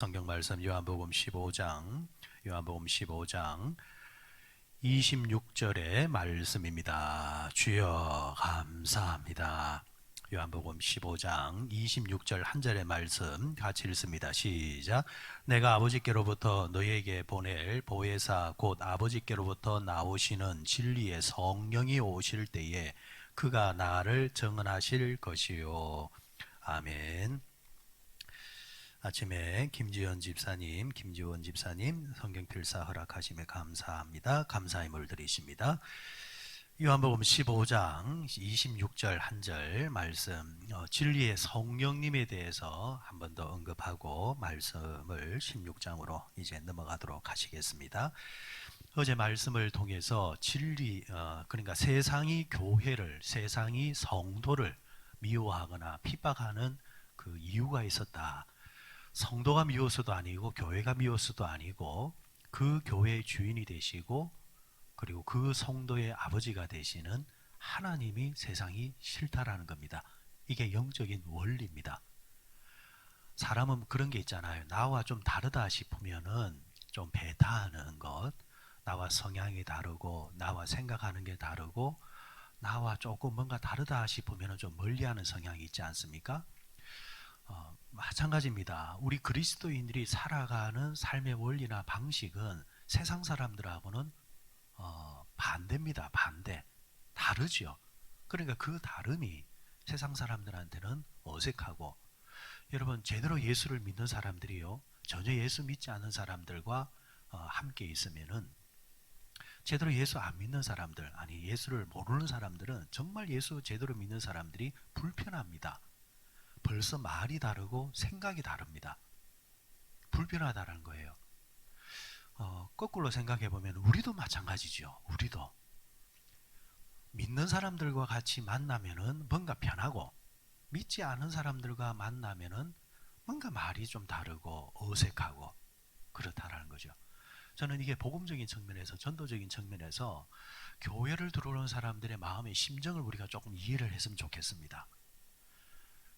성경 말씀 요한복음 15장 26절의 말씀입니다. 주여 감사합니다. 요한복음 15장 26절 한 절의 말씀 같이 읽습니다. 시작. 내가 아버지께로부터 너희에게 보낼 보혜사 곧 아버지께로부터 나오시는 진리의 성령이 오실 때에 그가 나를 증언하실 것이요. 아멘. 아침에 김지원 집사님 성경 필사 허락하심에 감사합니다. 감사의 물 드리십니다. 요한복음 15장 26절 한 절 말씀, 진리의 성령님에 대해서 한 번 더 언급하고 말씀을 16장으로 이제 넘어가도록 하시겠습니다. 어제 말씀을 통해서 진리, 그러니까 세상이 교회를, 세상이 성도를 미워하거나 핍박하는 그 이유가 있었다. 성도가 미워서도 아니고 교회가 미워서도 아니고 그 교회의 주인이 되시고 그리고 그 성도의 아버지가 되시는 하나님이 세상이 싫다라는 겁니다. 이게 영적인 원리입니다. 사람은 그런 게 있잖아요. 나와 좀 다르다 싶으면은 좀 배타하는 것, 나와 성향이 다르고 나와 생각하는 게 다르고 나와 조금 뭔가 다르다 싶으면 좀 멀리하는 성향이 있지 않습니까? 마찬가지입니다. 우리 그리스도인들이 살아가는 삶의 원리나 방식은 세상 사람들하고는 반대입니다. 반대. 다르죠. 그러니까 그 다름이 세상 사람들한테는 어색하고, 여러분 제대로 예수를 믿는 사람들이요 전혀 예수 믿지 않는 사람들과 함께 있으면은, 제대로 예수 안 믿는 사람들, 아니 예수를 모르는 사람들은 정말 예수 제대로 믿는 사람들이 불편합니다. 벌써 말이 다르고 생각이 다릅니다. 불편하다는 거예요. 거꾸로 생각해 보면 우리도 마찬가지죠. 우리도 믿는 사람들과 같이 만나면은 뭔가 편하고, 믿지 않은 사람들과 만나면은 뭔가 말이 좀 다르고 어색하고 그렇다라는 거죠. 저는 이게 복음적인 측면에서, 전도적인 측면에서 교회를 들어오는 사람들의 마음의 심정을 우리가 조금 이해를 했으면 좋겠습니다.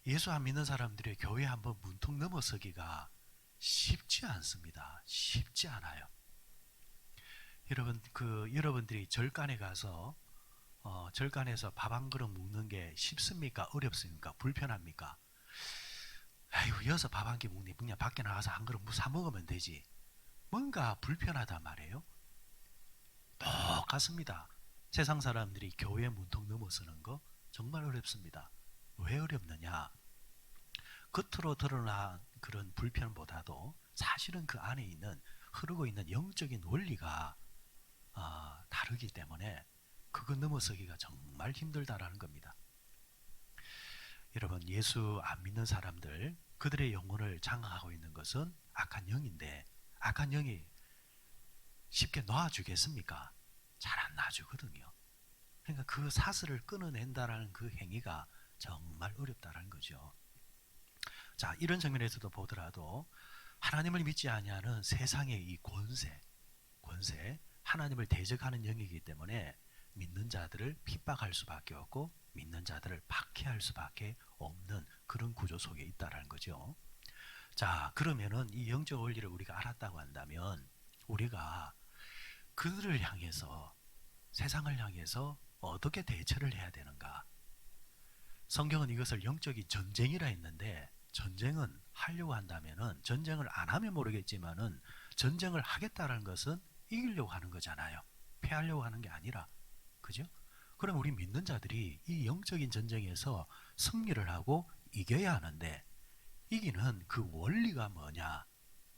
예수 안 믿는 사람들의 교회 한번 문턱 넘어서기가 쉽지 않습니다. 쉽지 않아요. 여러분, 여러분들이 절간에 가서 절간에서 밥 한 그릇 먹는 게 쉽습니까? 어렵습니까? 불편합니까? 아이고, 여기서 밥 한 끼 먹니? 그냥 밖에 나가서 한 그릇 사 먹으면 되지. 뭔가 불편하단 말이에요. 똑같습니다. 세상 사람들이 교회 문턱 넘어서는 거 정말 어렵습니다. 왜 어렵느냐? 겉으로 드러난 그런 불편보다도 사실은 그 안에 있는, 흐르고 있는 영적인 원리가 다르기 때문에 그거 넘어서기가 정말 힘들다라는 겁니다. 여러분, 예수 안 믿는 사람들, 그들의 영혼을 장악하고 있는 것은 악한 영인데, 악한 영이 쉽게 놔주겠습니까? 잘 안 놔주거든요. 그러니까 그 사슬을 끊어낸다라는 그 행위가 정말 어렵다라는 거죠. 자, 이런 측면에서도 보더라도 하나님을 믿지 아니하는 세상의 이 권세, 하나님을 대적하는 영이기 때문에 믿는 자들을 핍박할 수밖에 없고 믿는 자들을 박해할 수밖에 없는 그런 구조 속에 있다라는 거죠. 자, 그러면은 이 영적 원리를 우리가 알았다고 한다면 우리가 그들을 향해서, 세상을 향해서 어떻게 대처를 해야 되는가? 성경은 이것을 영적인 전쟁이라 했는데, 전쟁은 하려고 한다면은, 전쟁을 안 하면 모르겠지만은 전쟁을 하겠다는 것은 이기려고 하는 거잖아요. 패하려고 하는 게 아니라. 그죠? 그럼 우리 믿는 자들이 이 영적인 전쟁에서 승리를 하고 이겨야 하는데, 이기는 그 원리가 뭐냐?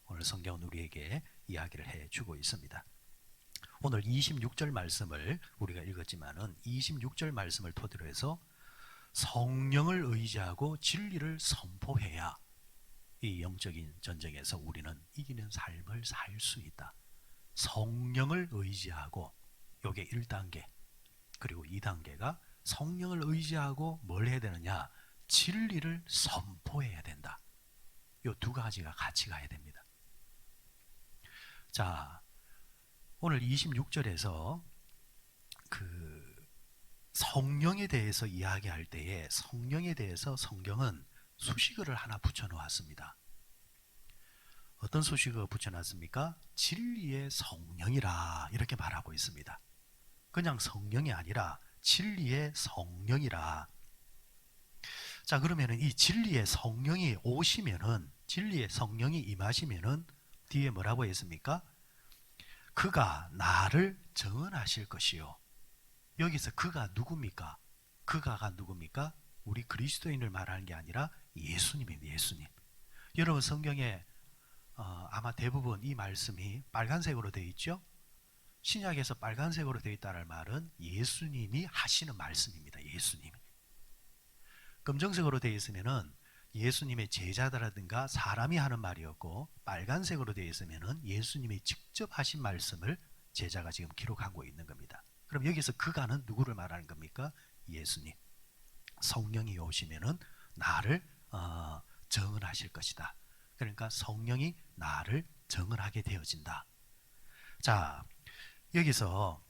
오늘 성경은 우리에게 이야기를 해주고 있습니다. 오늘 26절 말씀을 우리가 읽었지만은 26절 말씀을 토대로 해서 성령을 의지하고 진리를 선포해야 이 영적인 전쟁에서 우리는 이기는 삶을 살 수 있다. 성령을 의지하고, 요게 1단계. 그리고 2단계가 성령을 의지하고 뭘 해야 되느냐? 진리를 선포해야 된다. 요 두 가지가 같이 가야 됩니다. 자, 오늘 26절에서 그 성령에 대해서 이야기할 때에, 성령에 대해서 성경은 수식어를 하나 붙여 놓았습니다. 어떤 수식어 붙여놨습니까? 진리의 성령이라 이렇게 말하고 있습니다. 그냥 성령이 아니라 진리의 성령이라. 자, 그러면은 이 진리의 성령이 오시면은, 진리의 성령이 임하시면은 뒤에 뭐라고 했습니까? 그가 나를 정언하실 것이요. 여기서 그가 누굽니까? 그가가 누굽니까? 우리 그리스도인을 말하는 게 아니라 예수님입니다. 예수님. 여러분 성경에 아마 대부분 이 말씀이 빨간색으로 되어 있죠? 신약에서 빨간색으로 되어 있다는 말은 예수님이 하시는 말씀입니다. 예수님이. 검정색으로 되어 있으면은 예수님의 제자들라든가 사람이 하는 말이었고, 빨간색으로 되어 있으면은 예수님이 직접 하신 말씀을 제자가 지금 기록하고 있는 겁니다. 그럼 여기서 그가는 누구를 말하는 겁니까? 예수님. 성령이 오시면은 나를 정언하실 것이다. 그러니까 성령이 나를 정언하게 되어진다. 자, 여기서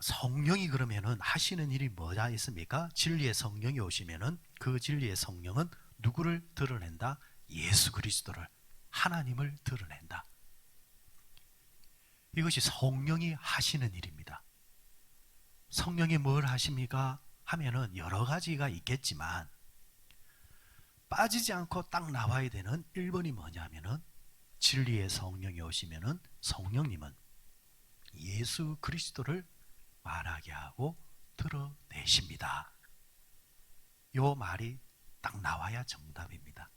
성령이 그러면은 하시는 일이 뭐가 있습니까? 진리의 성령이 오시면은 그 진리의 성령은 누구를 드러낸다? 예수 그리스도를, 하나님을 드러낸다. 이것이 성령이 하시는 일입니다. 성령이 뭘 하십니까? 하면은 여러 가지가 있겠지만 빠지지 않고 딱 나와야 되는 1번이 뭐냐면은, 진리의 성령이 오시면은 성령님은 예수 그리스도를 말하게 하고 드러내십니다. 요 말이 딱 나와야 정답입니다.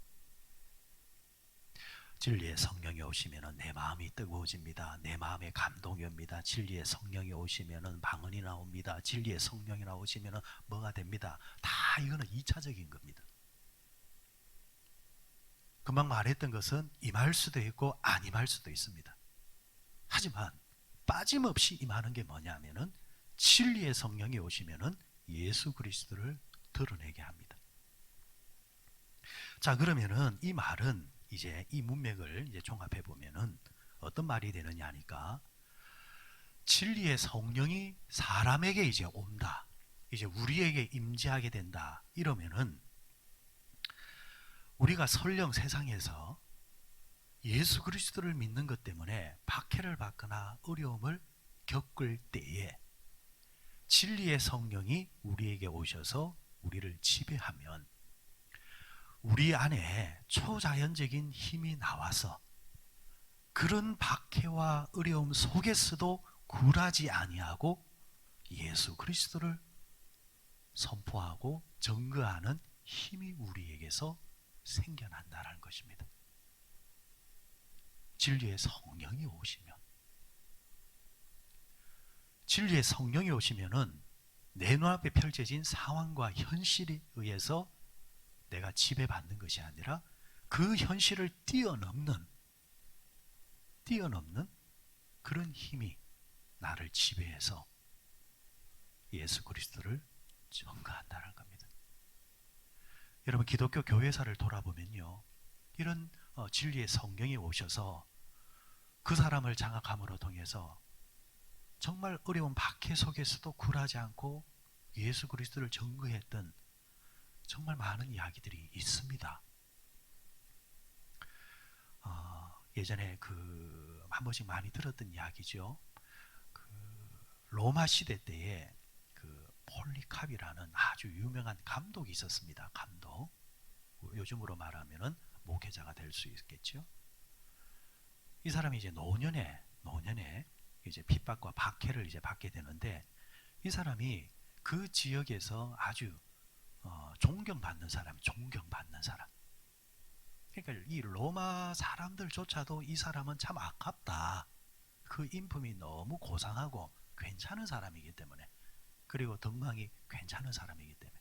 진리의 성령이 오시면 내 마음이 뜨거워집니다. 내 마음에 감동이 옵니다. 진리의 성령이 오시면 방언이 나옵니다. 진리의 성령이 나오시면 뭐가 됩니다. 다 이거는 2차적인 겁니다. 금방 말했던 것은 임할 수도 있고 안 임할 수도 있습니다. 하지만 빠짐없이 임하는 게 뭐냐면은 진리의 성령이 오시면은 예수 그리스도를 드러내게 합니다. 자, 그러면은 이 말은 이제 이 문맥을 이제 종합해 보면은 어떤 말이 되느냐 하니까, 진리의 성령이 사람에게 이제 온다, 이제 우리에게 임재하게 된다, 이러면은 우리가 설령 세상에서 예수 그리스도를 믿는 것 때문에 박해를 받거나 어려움을 겪을 때에 진리의 성령이 우리에게 오셔서 우리를 지배하면 우리 안에 초자연적인 힘이 나와서 그런 박해와 어려움 속에서도 굴하지 아니하고 예수 그리스도를 선포하고 증거하는 힘이 우리에게서 생겨난다는 것입니다. 진리의 성령이 오시면, 진리의 성령이 오시면은 내 눈앞에 펼쳐진 상황과 현실에 의해서 내가 지배받는 것이 아니라 그 현실을 뛰어넘는 그런 힘이 나를 지배해서 예수 그리스도를 증거한다는 겁니다. 여러분 기독교 교회사를 돌아보면요, 이런 진리의 성령이 오셔서 그 사람을 장악함으로 통해서 정말 어려운 박해 속에서도 굴하지 않고 예수 그리스도를 증거했던 정말 많은 이야기들이 있습니다. 예전에 한 번씩 많이 들었던 이야기죠. 로마 시대 때에 폴리캅이라는 아주 유명한 감독이 있었습니다. 감독. 요즘으로 말하면은 목회자가 될 수 있겠죠. 이 사람이 이제 노년에 이제 핍박과 박해를 이제 받게 되는데, 이 사람이 그 지역에서 아주 존경받는 사람. 그러니까 이 로마 사람들조차도 이 사람은 참 아깝다. 그 인품이 너무 고상하고 괜찮은 사람이기 때문에, 그리고 덕망이 괜찮은 사람이기 때문에.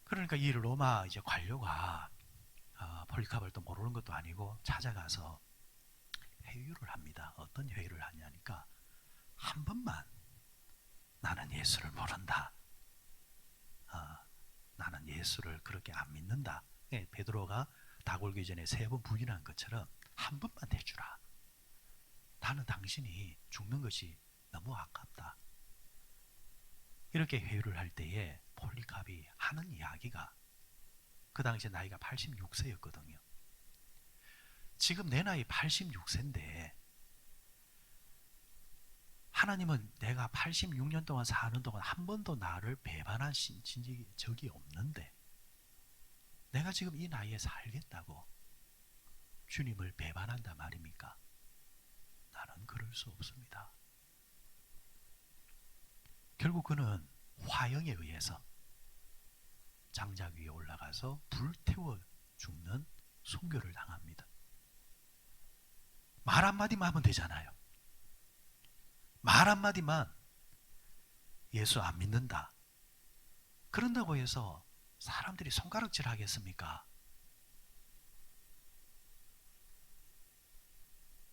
그러니까 이 로마 이제 관료가 폴리캅을 또 모르는 것도 아니고 찾아가서 회유를 합니다. 어떤 회유를 하냐니까, 한 번만 나는 예수를 모른다. 나는 예수를 그렇게 안 믿는다. 베드로가 닭 올기 전에 3번 부인한 것처럼 한 번만 해주라. 나는 당신이 죽는 것이 너무 아깝다. 이렇게 회유를 할 때에 폴리캅이 하는 이야기가, 그 당시에 나이가 86세였거든요. 지금 내 나이 86세인데 하나님은 내가 86년 동안 사는 동안 한 번도 나를 배반하신 적이 없는데 내가 지금 이 나이에 살겠다고 주님을 배반한다 말입니까? 나는 그럴 수 없습니다. 결국 그는 화형에 의해서 장작 위에 올라가서 불태워 죽는 순교를 당합니다. 말 한마디만 하면 되잖아요. 말 한마디만 예수 안 믿는다. 그런다고 해서 사람들이 손가락질 하겠습니까?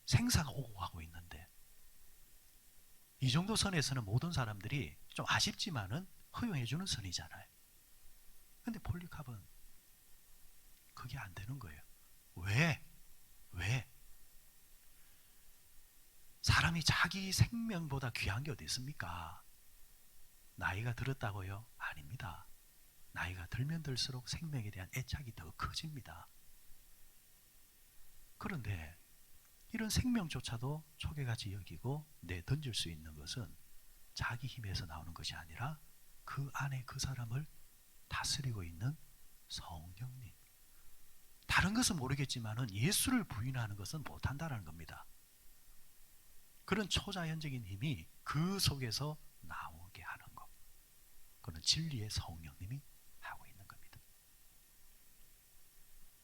생사가 오고 가고 있는데 이 정도 선에서는 모든 사람들이 좀 아쉽지만은 허용해 주는 선이잖아요. 근데 폴리캅은 그게 안 되는 거예요. 왜? 사람이 자기 생명보다 귀한 게 어디 있습니까? 나이가 들었다고요? 아닙니다. 나이가 들면 들수록 생명에 대한 애착이 더 커집니다. 그런데 이런 생명조차도 초계같이 여기고 내던질 수 있는 것은 자기 힘에서 나오는 것이 아니라 그 안에 그 사람을 다스리고 있는 성령님. 다른 것은 모르겠지만은 예수를 부인하는 것은 못한다는 겁니다. 그런 초자연적인 힘이 그 속에서 나오게 하는 것. 그건 진리의 성령님이 하고 있는 겁니다.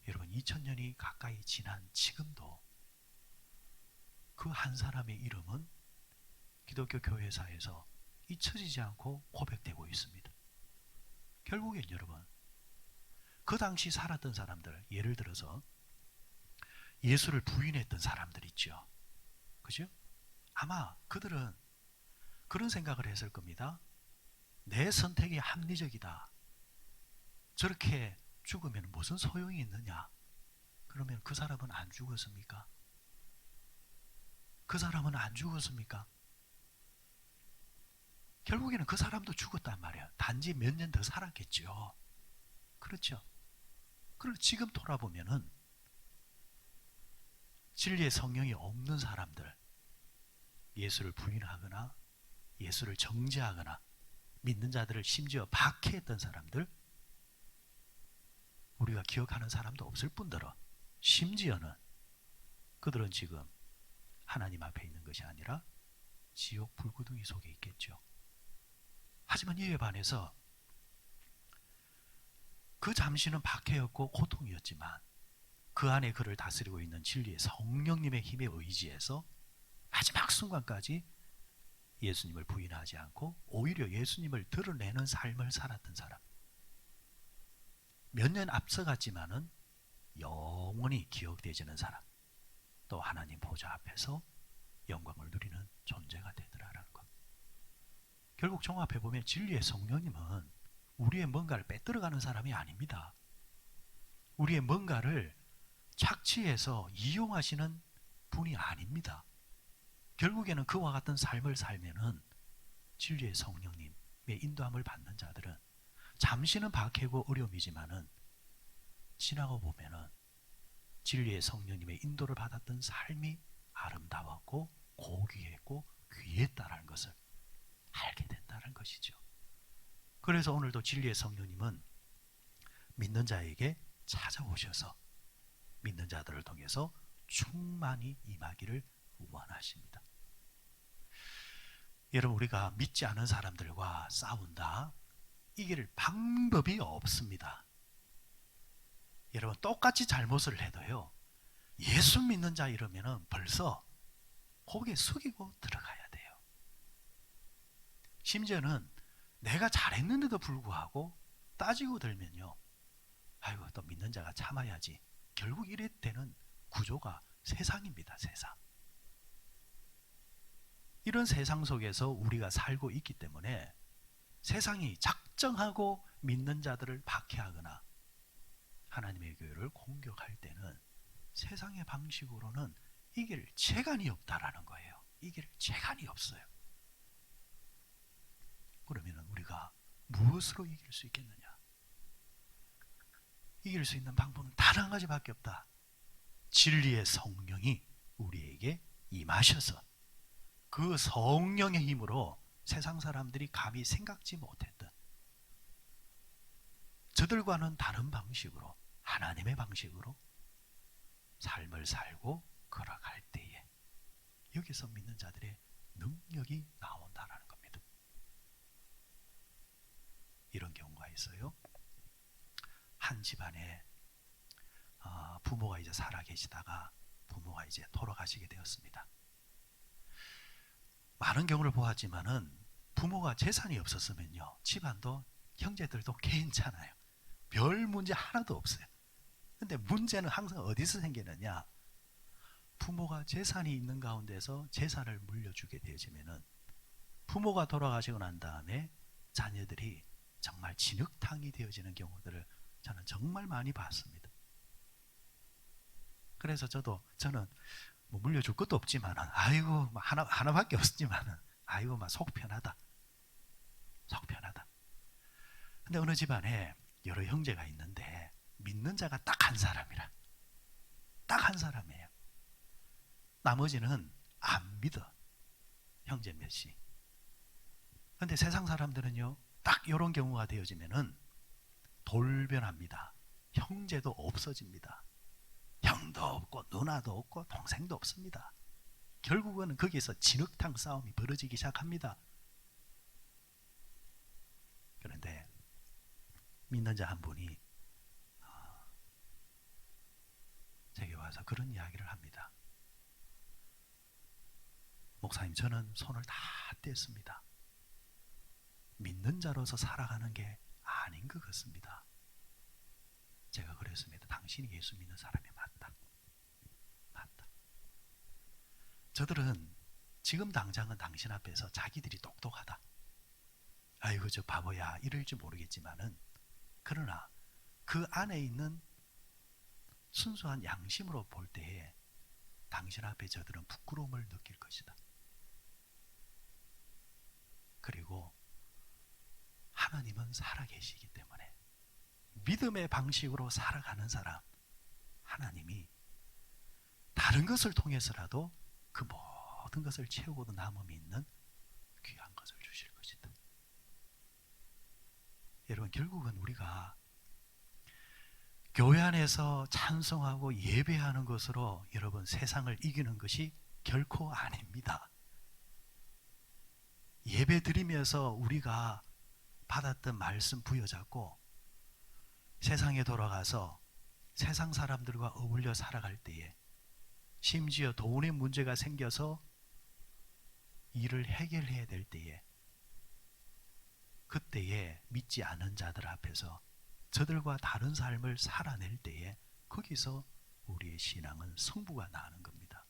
여러분 2000년이 가까이 지난 지금도 그 한 사람의 이름은 기독교 교회사에서 잊혀지지 않고 고백되고 있습니다. 결국엔 여러분 그 당시 살았던 사람들, 예를 들어서 예수를 부인했던 사람들 있죠. 그죠? 아마 그들은 그런 생각을 했을 겁니다. 내 선택이 합리적이다. 저렇게 죽으면 무슨 소용이 있느냐? 그러면 그 사람은 안 죽었습니까? 그 사람은 안 죽었습니까? 결국에는 그 사람도 죽었단 말이에요. 단지 몇 년 더 살았겠죠. 그렇죠? 그리고 지금 돌아보면은 진리의 성령이 없는 사람들, 예수를 부인하거나 예수를 정죄하거나 믿는 자들을 심지어 박해했던 사람들, 우리가 기억하는 사람도 없을 뿐더러 심지어는 그들은 지금 하나님 앞에 있는 것이 아니라 지옥 불구덩이 속에 있겠죠. 하지만 이에 반해서 그 잠시는 박해였고 고통이었지만 그 안에 그를 다스리고 있는 진리의 성령님의 힘에 의지해서 마지막 순간까지 예수님을 부인하지 않고 오히려 예수님을 드러내는 삶을 살았던 사람. 몇 년 앞서갔지만은 영원히 기억되지는 사람. 또 하나님 보좌 앞에서 영광을 누리는 존재가 되더라라는 것. 결국 종합해 보면 진리의 성령님은 우리의 뭔가를 빼들어가는 사람이 아닙니다. 우리의 뭔가를 착취해서 이용하시는 분이 아닙니다. 결국에는 그와 같은 삶을 살면은 진리의 성령님의 인도함을 받는 자들은 잠시는 박해고 어려움이지만은 지나고 보면은 진리의 성령님의 인도를 받았던 삶이 아름다웠고 고귀했고 귀했다라는 것을 알게 된다는 것이죠. 그래서 오늘도 진리의 성령님은 믿는 자에게 찾아오셔서 믿는 자들을 통해서 충만히 임하기를 원하십니다. 여러분, 우리가 믿지 않은 사람들과 싸운다, 이길 방법이 없습니다. 여러분, 똑같이 잘못을 해도요, 예수 믿는 자 이러면은 벌써 고개 숙이고 들어가야 돼요. 심지어는 내가 잘했는데도 불구하고 따지고 들면요, 아이고 또 믿는 자가 참아야지. 결국 이래 되는 구조가 세상입니다. 세상. 이런 세상 속에서 우리가 살고 있기 때문에 세상이 작정하고 믿는 자들을 박해하거나 하나님의 교회를 공격할 때는 세상의 방식으로는 이길 재간이 없다라는 거예요. 이길 재간이 없어요. 그러면 우리가 무엇으로 이길 수 있겠느냐? 이길 수 있는 방법은 단 한 가지밖에 없다. 진리의 성령이 우리에게 임하셔서 그 성령의 힘으로 세상 사람들이 감히 생각지 못했던 저들과는 다른 방식으로 하나님의 방식으로 삶을 살고 걸어갈 때에 여기서 믿는 자들의 능력이 나온다라는 겁니다. 이런 경우가 있어요. 한 집안에 부모가 이제 살아 계시다가 부모가 이제 돌아가시게 되었습니다. 많은 경우를 보았지만은 부모가 재산이 없었으면요, 집안도 형제들도 괜찮아요. 별 문제 하나도 없어요. 근데 문제는 항상 어디서 생기느냐? 부모가 재산이 있는 가운데서 재산을 물려주게 되어지면은 부모가 돌아가시고 난 다음에 자녀들이 정말 진흙탕이 되어지는 경우들을 저는 정말 많이 봤습니다. 그래서 저는 뭐 물려줄 것도 없지만은, 아이고 하나밖에 없지만은, 아이고 막 속 편하다. 근데 어느 집안에 여러 형제가 있는데 믿는 자가 딱 한 사람이라. 딱 한 사람이에요. 나머지는 안 믿어. 형제 몇이. 근데 세상 사람들은요, 딱 이런 경우가 되어지면은 돌변합니다. 형제도 없어집니다. 형도 없고 누나도 없고 동생도 없습니다. 결국은 거기서 진흙탕 싸움이 벌어지기 시작합니다. 그런데 믿는 자 한 분이 제게 와서 그런 이야기를 합니다. 목사님, 저는 손을 다 뗐습니다. 믿는 자로서 살아가는 게 아닌 것 같습니다. 제가 그랬습니다. 당신이 예수 믿는 사람이 맞다. 저들은 지금 당장은 당신 앞에서 자기들이 똑똑하다, 아이고 저 바보야 이럴지 모르겠지만은, 그러나 그 안에 있는 순수한 양심으로 볼 때에 당신 앞에 저들은 부끄러움을 느낄 것이다. 그리고 하나님은 살아계시기 때문에 믿음의 방식으로 살아가는 사람, 하나님이 다른 것을 통해서라도 그 모든 것을 채우고도 남음이 있는 귀한 것을 주실 것이다. 여러분, 결국은 우리가 교회 안에서 찬송하고 예배하는 것으로 여러분 세상을 이기는 것이 결코 아닙니다. 예배 드리면서 우리가 받았던 말씀 부여잡고 세상에 돌아가서 세상 사람들과 어울려 살아갈 때에, 심지어 돈의 문제가 생겨서 일을 해결해야 될 때에, 그때에 믿지 않은 자들 앞에서 저들과 다른 삶을 살아낼 때에 거기서 우리의 신앙은 성부가 나는 겁니다.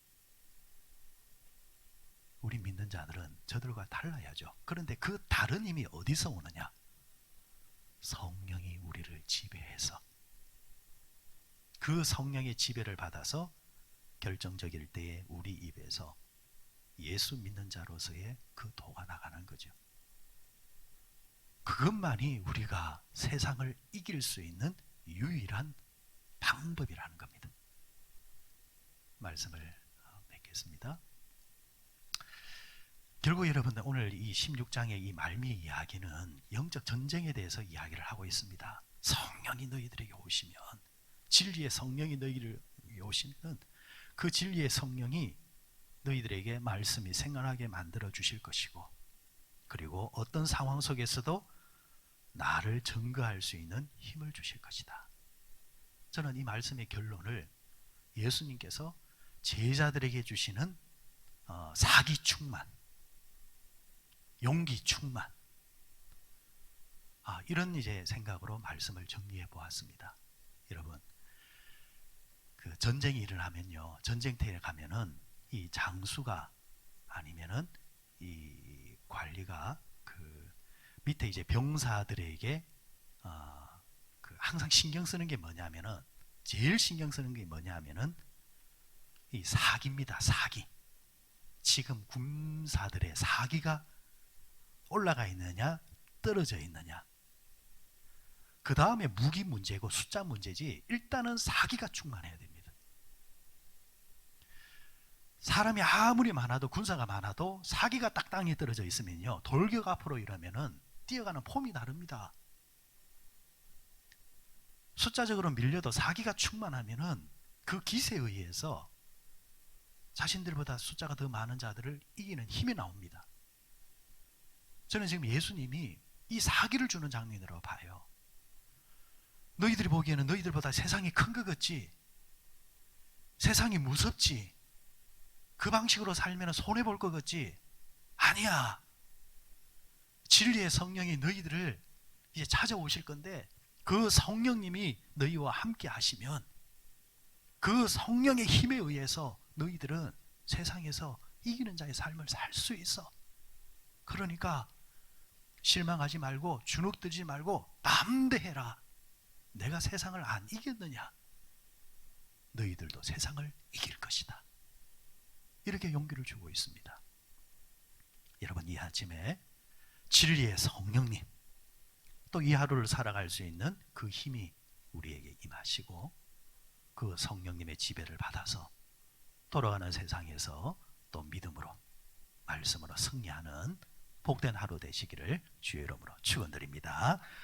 우리 믿는 자들은 저들과 달라야죠. 그런데 그 다른 힘이 어디서 오느냐? 성령이 우리를 지배해서, 그 성령의 지배를 받아서 결정적일 때에 우리 입에서 예수 믿는 자로서의 그 도가 나가는 거죠. 그것만이 우리가 세상을 이길 수 있는 유일한 방법이라는 겁니다. 말씀을 맺겠습니다. 결국 여러분들 오늘 이 16장의 이 말미의 이야기는 영적 전쟁에 대해서 이야기를 하고 있습니다. 성령이 너희들에게 오시면, 진리의 성령이 너희들에게 오시면 그 진리의 성령이 너희들에게 말씀이 생각나게 만들어 주실 것이고, 그리고 어떤 상황 속에서도 나를 증거할 수 있는 힘을 주실 것이다. 저는 이 말씀의 결론을 예수님께서 제자들에게 주시는 사기 충만, 용기 충만, 이런 이제 생각으로 말씀을 정리해 보았습니다. 여러분, 그 전쟁이 일어나면요, 전쟁터에 가면은 이 장수가 아니면은 이 관리가 그 밑에 이제 병사들에게 그 항상 신경 쓰는 게 뭐냐면은, 제일 신경 쓰는 게 뭐냐면은 이 사기입니다. 사기. 지금 군사들의 사기가 올라가 있느냐 떨어져 있느냐, 그 다음에 무기 문제고 숫자 문제지 일단은 사기가 충만해야 됩니다. 사람이 아무리 많아도, 군사가 많아도 사기가 딱 땅에 떨어져 있으면요, 돌격 앞으로 이러면은 뛰어가는 폼이 다릅니다. 숫자적으로 밀려도 사기가 충만하면은 그 기세에 의해서 자신들보다 숫자가 더 많은 자들을 이기는 힘이 나옵니다. 저는 지금 예수님이 이 사기를 주는 장면이라고 봐요. 너희들이 보기에는 너희들보다 세상이 큰 것 같지, 세상이 무섭지, 그 방식으로 살면 손해볼 것 같지? 아니야. 진리의 성령이 너희들을 이제 찾아오실 건데, 그 성령님이 너희와 함께 하시면 그 성령의 힘에 의해서 너희들은 세상에서 이기는 자의 삶을 살 수 있어. 그러니까 실망하지 말고 주눅들지 말고 담대해라. 내가 세상을 안 이겼느냐? 너희들도 세상을 이길 것이다. 이렇게 용기를 주고 있습니다. 여러분, 이 아침에 진리의 성령님, 또 이 하루를 살아갈 수 있는 그 힘이 우리에게 임하시고, 그 성령님의 지배를 받아서 돌아가는 세상에서 또 믿음으로, 말씀으로 승리하는 복된 하루 되시기를 주의 이름으로 축원드립니다.